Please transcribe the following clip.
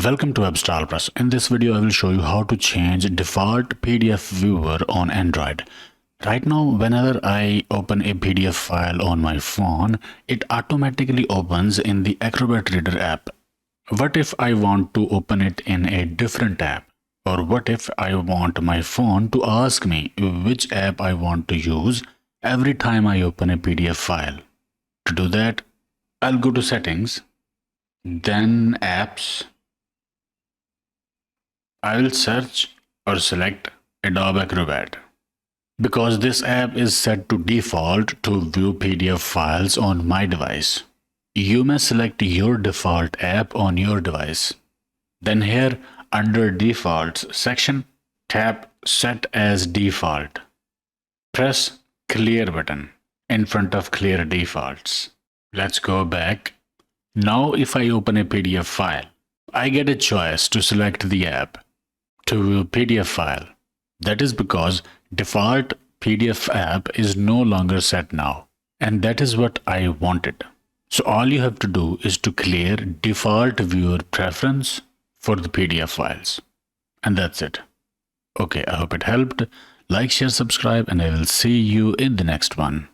Welcome to Webstyle Press. In this video, I will show you how to change default PDF viewer on Android. Right now, whenever I open a PDF file on my phone, it automatically opens in the Acrobat Reader app. What if I want to open it in a different app? Or what if I want my phone to ask me which app I want to use every time I open a PDF file? To do that, I'll go to Settings, then Apps. I will search or select Adobe Acrobat. Because this app is set to default to view PDF files on my device. You may select your default app on your device. Then here under Defaults section, tap Set as Default. Press Clear button in front of Clear Defaults. Let's go back. Now if I open a PDF file, I get a choice to select the app to view PDF file. That is because default PDF app is no longer set now, and that is what I wanted. So all you have to do is to clear default viewer preference for the PDF files, and that's it. Okay, I hope it helped. Like, share, subscribe, and I will see you in the next one.